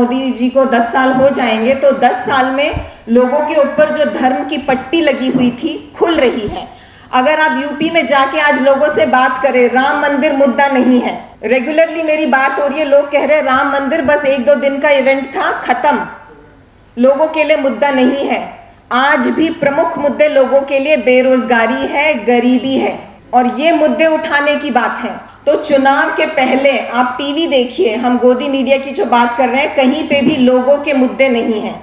मोदी जी को 10 साल हो जाएंगे तो 10 साल में लोगों के ऊपर जो धर्म की पट्टी लगी हुई थी खुल रही है। अगर आप यूपी में जाके आज लोगों से बात करें, राम मंदिर मुद्दा नहीं है। रेगुलरली मेरी बात हो रही है, लोग कह रहे हैं राम मंदिर बस 1-2 दिन का इवेंट था, खत्म, लोगों के लिए मुद्दा नहीं है। आज भी प्रमुख मुद्दे लोगों के लिए बेरोजगारी है, गरीबी है, और ये मुद्दे उठाने की बात है। तो चुनाव के पहले आप टीवी देखिए, हम गोदी मीडिया की जो बात कर रहे हैं, कहीं पे भी लोगों के मुद्दे नहीं हैं।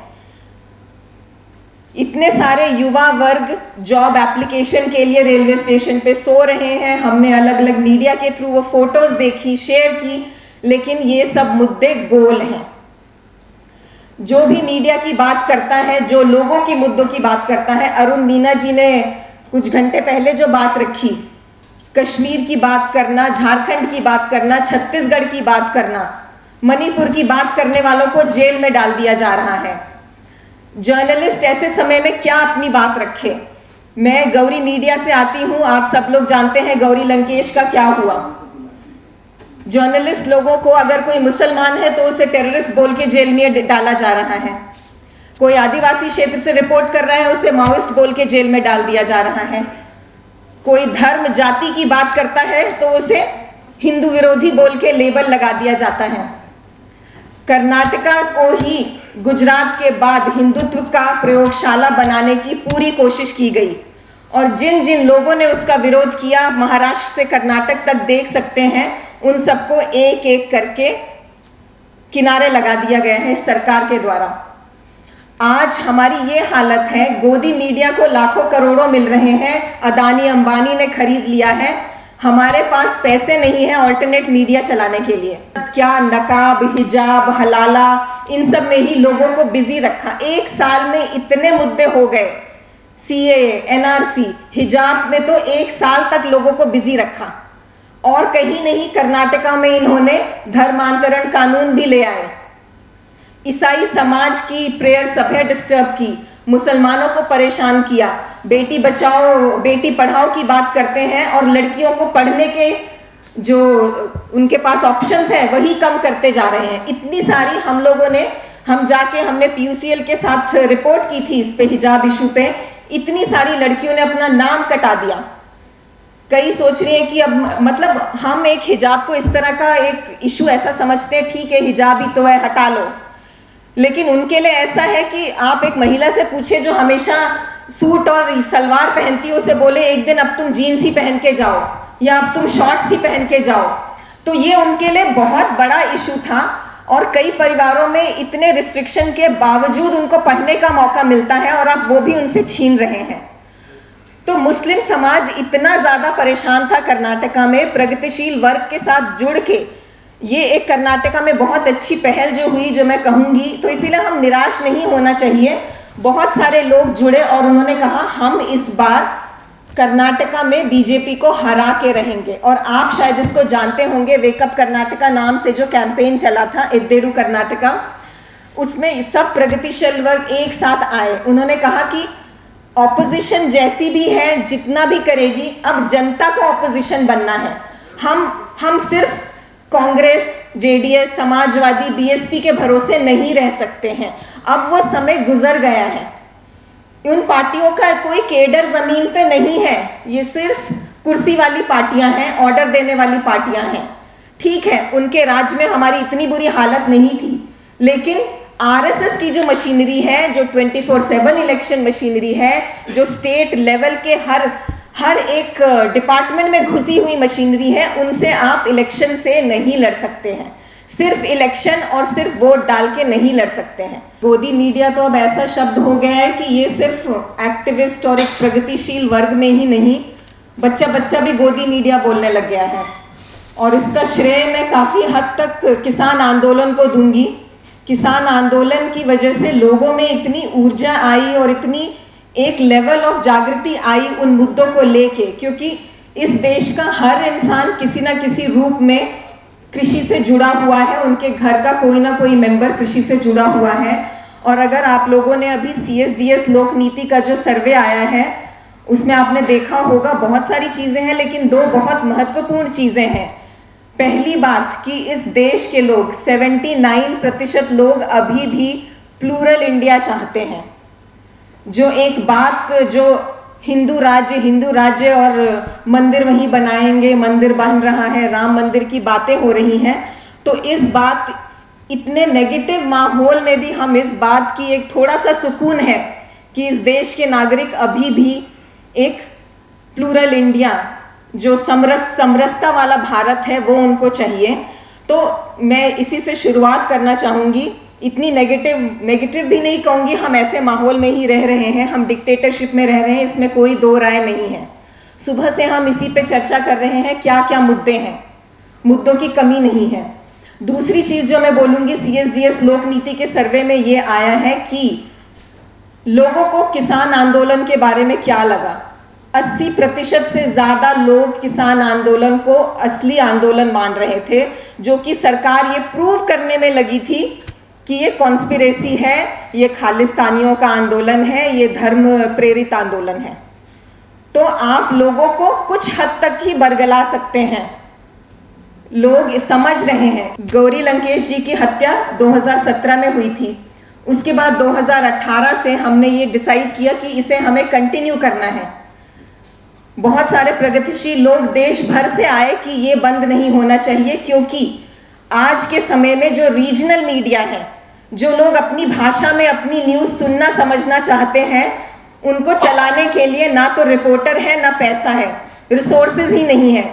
इतने सारे युवा वर्ग जॉब एप्लीकेशन के लिए रेलवे स्टेशन पे सो रहे हैं। हमने अलग अलग मीडिया के थ्रू वो फोटोज देखी, शेयर की, लेकिन ये सब मुद्दे गोल हैं। जो भी मीडिया की बात करता है, जो लोगों के मुद्दों की बात करता है, अरुण मीना जी ने कुछ घंटे पहले जो बात रखी, कश्मीर की बात करना, झारखंड की बात करना, छत्तीसगढ़ की बात करना, मणिपुर की बात करने वालों को जेल में डाल दिया जा रहा है। जर्नलिस्ट ऐसे समय में क्या अपनी बात रखे। मैं गौरी मीडिया से आती हूं, आप सब लोग जानते हैं गौरी लंकेश का क्या हुआ। जर्नलिस्ट लोगों को, अगर कोई मुसलमान है तो उसे टेररिस्ट बोल के जेल में डाला जा रहा है, कोई आदिवासी क्षेत्र से रिपोर्ट कर रहा है उसे माओइस्ट बोल के जेल में डाल दिया जा रहा है, कोई धर्म जाति की बात करता है तो उसे हिंदू विरोधी बोल के लेबल लगा दिया जाता है। कर्नाटका को ही गुजरात के बाद हिंदुत्व का प्रयोगशाला बनाने की पूरी कोशिश की गई, और जिन जिन लोगों ने उसका विरोध किया, महाराष्ट्र से कर्नाटक तक देख सकते हैं, उन सबको एक एक करके किनारे लगा दिया गया है सरकार के द्वारा। आज हमारी ये हालत है, गोदी मीडिया को लाखों करोड़ों मिल रहे हैं, अदानी अंबानी ने खरीद लिया है, हमारे पास पैसे नहीं है ऑल्टरनेट मीडिया चलाने के लिए। क्या नकाब, हिजाब, हलाला, इन सब में ही लोगों को बिजी रखा। 1 साल में इतने मुद्दे हो गए, सीएए, एनआरसी, हिजाब में तो 1 साल तक लोगों को बिजी रखा। और कहीं नहीं, कर्नाटका में इन्होंने धर्मांतरण कानून भी ले आए, ईसाई समाज की प्रेयर सभा डिस्टर्ब की, मुसलमानों को परेशान किया, बेटी बचाओ बेटी पढ़ाओ की बात करते हैं और लड़कियों को पढ़ने के जो उनके पास ऑप्शंस हैं वही कम करते जा रहे हैं। इतनी सारी हमने पीयूसीएल के साथ रिपोर्ट की थी इस पे, हिजाब इशू पे, इतनी सारी लड़कियों ने अपना नाम कटा दिया। कई सोच रही हैं कि अब मतलब हम एक हिजाब को इस तरह का एक इशू ऐसा समझते हैं, ठीक है हिजाब ही तो है, हटा लो, लेकिन उनके लिए ऐसा है कि आप एक महिला से पूछे जो हमेशा सूट और सलवार पहनती है, उसे बोले एक दिन अब तुम जीन्स ही पहन के जाओ या अब तुम शॉर्ट्स ही पहन के जाओ, तो ये उनके लिए बहुत बड़ा इशू था। और कई परिवारों में इतने रिस्ट्रिक्शन के बावजूद उनको पढ़ने का मौका मिलता है और आप वो भी उनसे छीन रहे हैं। तो मुस्लिम समाज इतना ज़्यादा परेशान था कर्नाटका में, प्रगतिशील वर्ग के साथ जुड़ के ये एक कर्नाटका में बहुत अच्छी पहल जो हुई, जो मैं कहूँगी, तो इसीलिए हम निराश नहीं होना चाहिए। बहुत सारे लोग जुड़े और उन्होंने कहा हम इस बार कर्नाटका में बीजेपी को हरा के रहेंगे। और आप शायद इसको जानते होंगे, वेकअप कर्नाटका नाम से जो कैंपेन चला था, एद्देडू कर्नाटका, उसमें सब प्रगतिशील वर्ग एक साथ आए। उन्होंने कहा कि ऑपोजिशन जैसी भी है, जितना भी करेगी, अब जनता को ऑपोजिशन बनना है। हम सिर्फ कांग्रेस, जेडीएस, समाजवादी, बीएसपी के भरोसे नहीं रह सकते हैं। अब वो समय गुजर गया है। उन पार्टियों का कोई केडर जमीन पे नहीं है, ये सिर्फ कुर्सी वाली पार्टियां हैं, ऑर्डर देने वाली पार्टियां हैं। ठीक है, उनके राज्य में हमारी इतनी बुरी हालत नहीं थी, लेकिन आरएसएस की जो मशीनरी है, जो 24/7 इलेक्शन मशीनरी है, जो स्टेट लेवल के हर एक डिपार्टमेंट में घुसी हुई मशीनरी है, उनसे आप इलेक्शन से नहीं लड़ सकते हैं। सिर्फ इलेक्शन और सिर्फ वोट डाल के नहीं लड़ सकते हैं। गोदी मीडिया तो अब ऐसा शब्द हो गया है कि ये सिर्फ एक्टिविस्ट और एक प्रगतिशील वर्ग में ही नहीं, बच्चा भी गोदी मीडिया बोलने लग गया है। और इसका श्रेय मैं काफ़ी हद तक किसान आंदोलन को दूंगी। किसान आंदोलन की वजह से लोगों में इतनी ऊर्जा आई और इतनी एक लेवल ऑफ जागृति आई उन मुद्दों को लेके, क्योंकि इस देश का हर इंसान किसी ना किसी रूप में कृषि से जुड़ा हुआ है, उनके घर का कोई ना कोई मेंबर कृषि से जुड़ा हुआ है। और अगर आप लोगों ने अभी CSDS लोक नीति का जो सर्वे आया है, उसमें आपने देखा होगा बहुत सारी चीज़ें हैं, लेकिन 2 बहुत महत्वपूर्ण चीज़ें हैं। पहली बात कि इस देश के लोग 79% लोग अभी भी प्लूरल इंडिया चाहते हैं। जो एक बात जो हिंदू राज्य और मंदिर वहीं बनाएंगे, मंदिर बन रहा है, राम मंदिर की बातें हो रही हैं, तो इस बात इतने नेगेटिव माहौल में भी हम इस बात की एक थोड़ा सा सुकून है कि इस देश के नागरिक अभी भी एक प्लूरल इंडिया, जो समरसता वाला भारत है, वो उनको चाहिए। तो मैं इसी से शुरुआत करना चाहूँगी। इतनी नेगेटिव भी नहीं कहूँगी, हम ऐसे माहौल में ही रह रहे हैं, हम डिक्टेटरशिप में रह रहे हैं, इसमें कोई दो राय नहीं है। सुबह से हम इसी पे चर्चा कर रहे हैं, क्या क्या मुद्दे हैं, मुद्दों की कमी नहीं है। दूसरी चीज़ जो मैं बोलूँगी, CSDS लोक नीति के सर्वे में ये आया है कि लोगों को किसान आंदोलन के बारे में क्या लगा। 80% से ज़्यादा लोग किसान आंदोलन को असली आंदोलन मान रहे थे, जो कि सरकार ये प्रूव करने में लगी थी कि ये कॉन्स्पिरेसी है, ये खालिस्तानियों का आंदोलन है, ये धर्म प्रेरित आंदोलन है। तो आप लोगों को कुछ हद तक ही बरगला सकते हैं, लोग समझ रहे हैं। गौरी लंकेश जी की हत्या 2017 में हुई थी, उसके बाद 2018 से हमने ये डिसाइड किया कि इसे हमें कंटिन्यू करना है। बहुत सारे प्रगतिशील लोग देश भर से आए कि ये बंद नहीं होना चाहिए, क्योंकि आज के समय में जो रीजनल मीडिया है, जो लोग अपनी भाषा में अपनी न्यूज़ सुनना समझना चाहते हैं, उनको चलाने के लिए ना तो रिपोर्टर है, ना पैसा है, रिसोर्सेज ही नहीं है।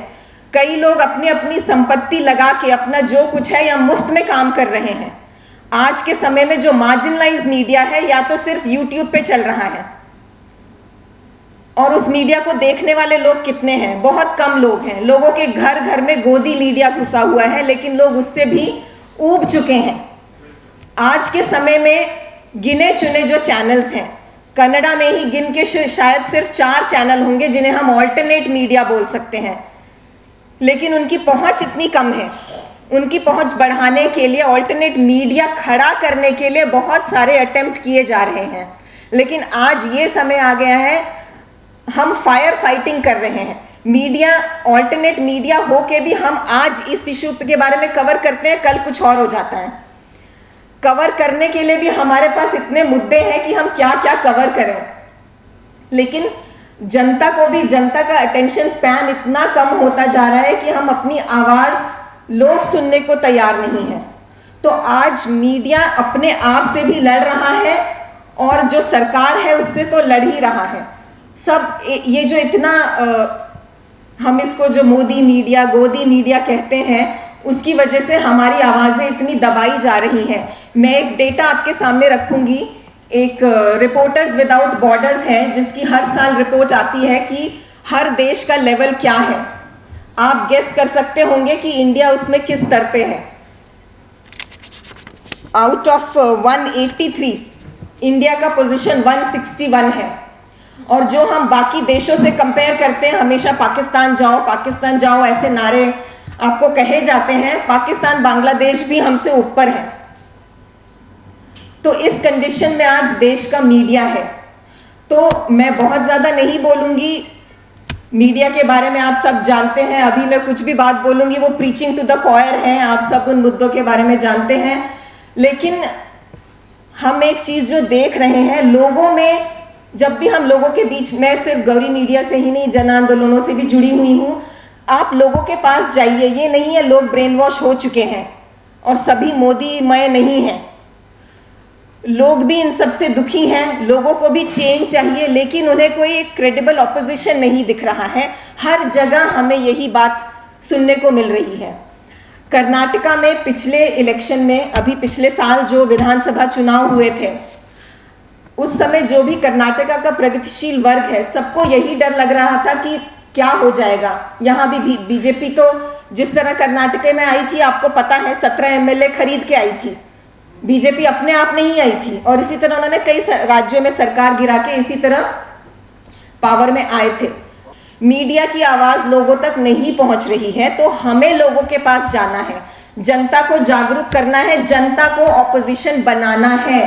कई लोग अपनी अपनी संपत्ति लगा के अपना जो कुछ है या मुफ्त में काम कर रहे हैं। आज के समय में जो मार्जिनलाइज मीडिया है, या तो सिर्फ यूट्यूब पे चल रहा है, और उस मीडिया को देखने वाले लोग कितने हैं? बहुत कम लोग हैं। लोगों के घर घर में गोदी मीडिया घुसा हुआ है, लेकिन लोग उससे भी ऊब चुके हैं। आज के समय में गिने चुने जो चैनल्स हैं, कन्नड़ा में ही गिन के शायद सिर्फ 4 चैनल होंगे जिन्हें हम ऑल्टरनेट मीडिया बोल सकते हैं, लेकिन उनकी पहुंच इतनी कम है। उनकी पहुंच बढ़ाने के लिए, ऑल्टरनेट मीडिया खड़ा करने के लिए बहुत सारे अटेम्प्ट किए जा रहे हैं, लेकिन आज ये समय आ गया है, हम फायर फाइटिंग कर रहे हैं। मीडिया, ऑल्टरनेट मीडिया हो के भी हम आज इस इशू के बारे में कवर करते हैं, कल कुछ और हो जाता है। कवर करने के लिए भी हमारे पास इतने मुद्दे हैं कि हम क्या क्या कवर करें, लेकिन जनता को भी, जनता का अटेंशन स्पैन इतना कम होता जा रहा है कि हम अपनी आवाज़ लोग सुनने को तैयार नहीं है। तो आज मीडिया अपने आप से भी लड़ रहा है, और जो सरकार है उससे तो लड़ ही रहा है। सब ये जो इतना हम इसको जो मोदी मीडिया, गोदी मीडिया कहते हैं, उसकी वजह से हमारी आवाज़ें इतनी दबाई जा रही हैं। मैं एक डेटा आपके सामने रखूंगी। एक रिपोर्टर्स विदाउट बॉर्डर्स है, जिसकी हर साल रिपोर्ट आती है कि हर देश का लेवल क्या है। आप गेस कर सकते होंगे कि इंडिया उसमें किस स्तर पे है। आउट ऑफ 183 इंडिया का पोजीशन 161 है, और जो हम बाकी देशों से कंपेयर करते हैं, हमेशा पाकिस्तान जाओ ऐसे नारे आपको कहे जाते हैं। पाकिस्तान, बांग्लादेश भी हमसे ऊपर है। तो इस कंडीशन में आज देश का मीडिया है। तो मैं बहुत ज़्यादा नहीं बोलूँगी मीडिया के बारे में, आप सब जानते हैं। अभी मैं कुछ भी बात बोलूँगी वो प्रीचिंग टू द कॉयर है, आप सब उन मुद्दों के बारे में जानते हैं। लेकिन हम एक चीज़ जो देख रहे हैं लोगों में, जब भी हम लोगों के बीच, मैं सिर्फ गौरी मीडिया से ही नहीं, जन आंदोलनों से भी जुड़ी हुई हूँ, आप लोगों के पास जाइए। ये नहीं है लोग ब्रेन वॉश हो चुके हैं और सभी मोदीमय नहीं हैं। लोग भी इन सब से दुखी हैं, लोगों को भी चेंज चाहिए, लेकिन उन्हें कोई क्रेडिबल ऑपोजिशन नहीं दिख रहा है। हर जगह हमें यही बात सुनने को मिल रही है। कर्नाटका में पिछले इलेक्शन में, अभी पिछले साल जो विधानसभा चुनाव हुए थे, उस समय जो भी कर्नाटका का प्रगतिशील वर्ग है, सबको यही डर लग रहा था कि क्या हो जाएगा। यहाँ भी बीजेपी तो जिस तरह कर्नाटक में आई थी, आपको पता है 17 MLA खरीद के आई थी। बीजेपी अपने आप नहीं आई थी, और इसी तरह उन्होंने कई राज्यों में सरकार गिरा के इसी तरह पावर में आए थे। मीडिया की आवाज़ लोगों तक नहीं पहुंच रही है, तो हमें लोगों के पास जाना है, जनता को जागरूक करना है, जनता को ऑपोजिशन बनाना है,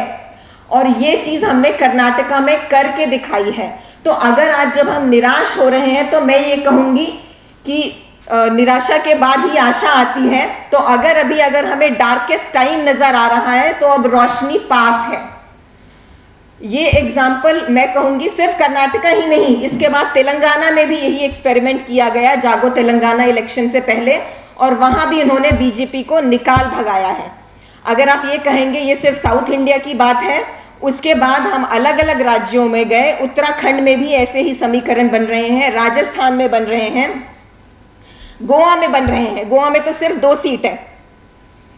और ये चीज़ हमने कर्नाटका में करके दिखाई है। तो अगर आज जब हम निराश हो रहे हैं, तो मैं ये कहूँगी कि निराशा के बाद ही आशा आती है। तो अगर हमें डार्केस्ट टाइम नजर आ रहा है तो अब रोशनी पास है। ये एग्जाम्पल मैं कहूँगी सिर्फ कर्नाटका ही नहीं, इसके बाद तेलंगाना में भी यही एक्सपेरिमेंट किया गया जागो तेलंगाना इलेक्शन से पहले, और वहाँ भी इन्होंने बीजेपी को निकाल भगाया है। अगर आप ये कहेंगे ये सिर्फ साउथ इंडिया की बात है, उसके बाद हम अलग अलग राज्यों में गए, उत्तराखंड में भी ऐसे ही समीकरण बन रहे हैं, राजस्थान में बन रहे हैं, गोवा में बन रहे हैं। गोवा में तो सिर्फ 2 सीट है।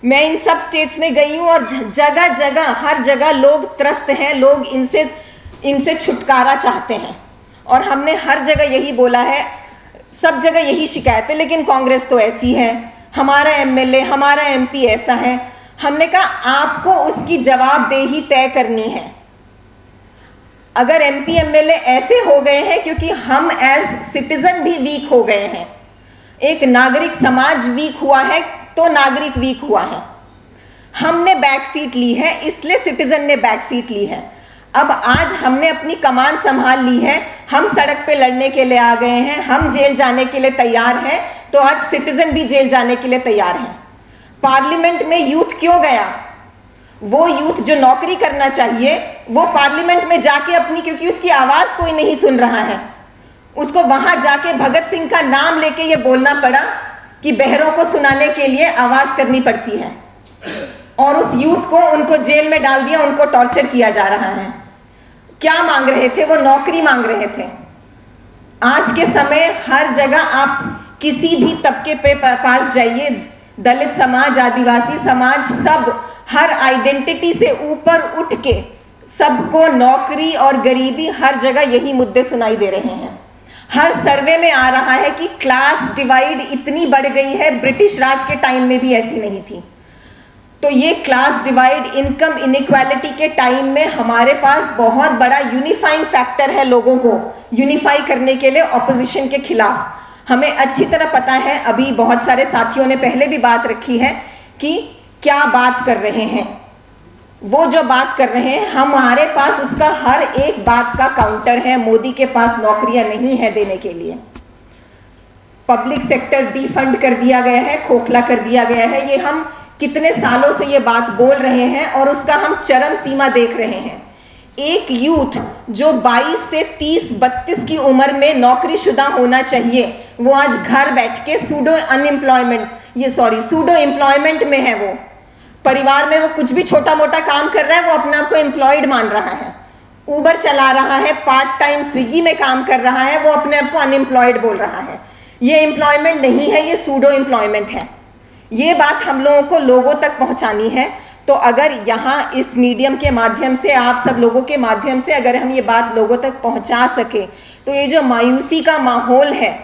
मैं इन सब स्टेट्स में गई हूँ और जगह जगह हर जगह लोग त्रस्त हैं, लोग इनसे छुटकारा चाहते हैं। और हमने हर जगह यही बोला है, सब जगह यही शिकायत है, लेकिन कांग्रेस तो ऐसी है, हमारा एमएलए हमारा एमपी ऐसा है। हमने कहा आपको उसकी जवाबदेही तय करनी है। अगर एमपी एमएलए ऐसे हो गए हैं क्योंकि हम एज सिटीजन भी वीक हो गए हैं, एक नागरिक समाज वीक हुआ है तो नागरिक वीक हुआ है, हमने बैक सीट ली है, इसलिए सिटीजन ने बैक सीट ली है। अब आज हमने अपनी कमान संभाल ली है, हम सड़क पे लड़ने के लिए आ गए हैं, हम जेल जाने के लिए तैयार हैं, तो आज सिटीजन भी जेल जाने के लिए तैयार हैं। पार्लियामेंट में यूथ क्यों गया? वो यूथ जो नौकरी करना चाहिए वो पार्लियामेंट में जाके अपनी, क्योंकि उसकी आवाज कोई नहीं सुन रहा है, उसको वहां जाके भगत सिंह का नाम लेके ये बोलना पड़ा कि बहरों को सुनाने के लिए आवाज करनी पड़ती है, और उस यूथ को उनको जेल में डाल दिया, उनको टॉर्चर किया जा रहा है। क्या मांग रहे थे? वो नौकरी मांग रहे थे। आज के समय हर जगह आप किसी भी तबके पे पास जाइए, दलित समाज, आदिवासी समाज, सब हर आइडेंटिटी से ऊपर उठ के सबको नौकरी और गरीबी, हर जगह यही मुद्दे सुनाई दे रहे हैं। हर सर्वे में आ रहा है कि क्लास डिवाइड इतनी बढ़ गई है, ब्रिटिश राज के टाइम में भी ऐसी नहीं थी। तो ये क्लास डिवाइड, इनकम इनइक्वालिटी के टाइम में हमारे पास बहुत बड़ा यूनिफाइंग फैक्टर है लोगों को यूनिफाई करने के लिए ऑपोजिशन के खिलाफ। हमें अच्छी तरह पता है, अभी बहुत सारे साथियों ने पहले भी बात रखी है कि क्या बात कर रहे हैं। वो जो बात कर रहे हैं, हमारे पास उसका हर एक बात का काउंटर है। मोदी के पास नौकरियां नहीं है देने के लिए, पब्लिक सेक्टर डिफंड कर दिया गया है, खोखला कर दिया गया है। ये हम कितने सालों से ये बात बोल रहे हैं और उसका हम चरम सीमा देख रहे हैं। एक यूथ जो 22 से 30-32 की उम्र में नौकरीशुदा होना चाहिए, वो आज घर बैठ के सूडो एम्प्लॉयमेंट में है। वो परिवार में वो कुछ भी छोटा मोटा काम कर रहा है, वो अपने आप को एम्प्लॉयड मान रहा है, ऊबर चला रहा है, पार्ट टाइम स्विगी में काम कर रहा है, वो अपने आप को अनएम्प्लॉयड बोल रहा है। ये एम्प्लॉयमेंट नहीं है, ये सूडो एम्प्लॉयमेंट है। ये बात हम लोगों को लोगों तक पहुंचानी है। तो अगर यहाँ इस मीडियम के माध्यम से, आप सब लोगों के माध्यम से अगर हम ये बात लोगों तक पहुंचा सके, तो ये जो मायूसी का माहौल है,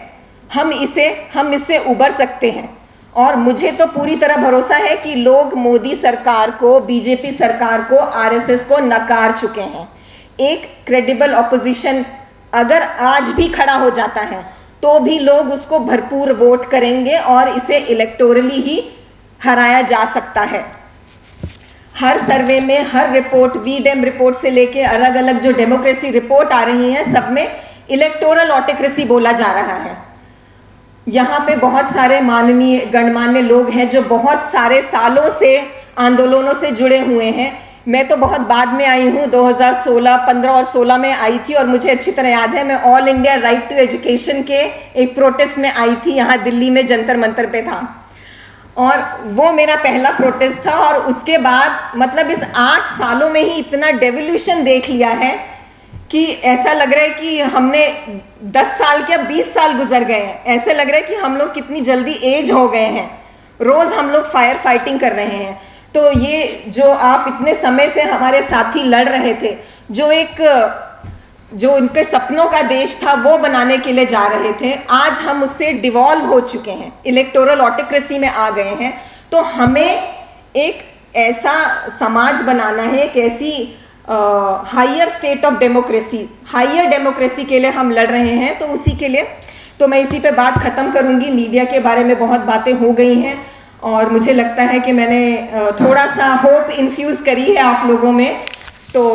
हम इससे उबर सकते हैं। और मुझे तो पूरी तरह भरोसा है कि लोग मोदी सरकार को, बीजेपी सरकार को, आरएसएस को नकार चुके हैं। एक क्रेडिबल ऑपोजिशन अगर आज भी खड़ा हो जाता है तो भी लोग उसको भरपूर वोट करेंगे और इसे इलेक्टोरली ही हराया जा सकता है। हर सर्वे में, हर रिपोर्ट, वीडेम रिपोर्ट से लेके अलग अलग जो डेमोक्रेसी रिपोर्ट आ रही हैं, सब में इलेक्टोरल ऑटोक्रेसी बोला जा रहा है। यहाँ पे बहुत सारे माननीय गणमान्य लोग हैं जो बहुत सारे सालों से आंदोलनों से जुड़े हुए हैं। मैं तो बहुत बाद में आई हूँ, 2016, 15 और 16 में आई थी, और मुझे अच्छी तरह याद है, मैं all India right to education के एक प्रोटेस्ट में आई थी, यहाँ दिल्ली में जंतर मंतर पे था, और वो मेरा पहला प्रोटेस्ट था। और उसके बाद मतलब इस 8 सालों में ही इतना डेवोल्यूशन देख लिया है कि ऐसा लग रहा है कि हमने 10 साल क्या 20 साल गुजर गए हैं। ऐसे लग रहा है कि हम लोग कितनी जल्दी एज हो गए हैं। रोज़ हम लोग फायर फाइटिंग कर रहे हैं। तो ये जो आप इतने समय से हमारे साथी लड़ रहे थे, जो उनके सपनों का देश था वो बनाने के लिए जा रहे थे, आज हम उससे डिवॉल्व हो चुके हैं, इलेक्टोरल ऑटोक्रेसी में आ गए हैं। तो हमें एक ऐसा समाज बनाना है, एक ऐसी higher state of democracy, higher democracy के लिए हम लड़ रहे हैं। तो उसी के लिए तो मैं इसी पे बात ख़त्म करूँगी। मीडिया के बारे में बहुत बातें हो गई हैं और मुझे लगता है कि मैंने थोड़ा सा होप इन्फ्यूज़ करी है आप लोगों में। तो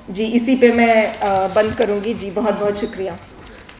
जी इसी पे मैं बंद करूँगी। जी बहुत बहुत शुक्रिया।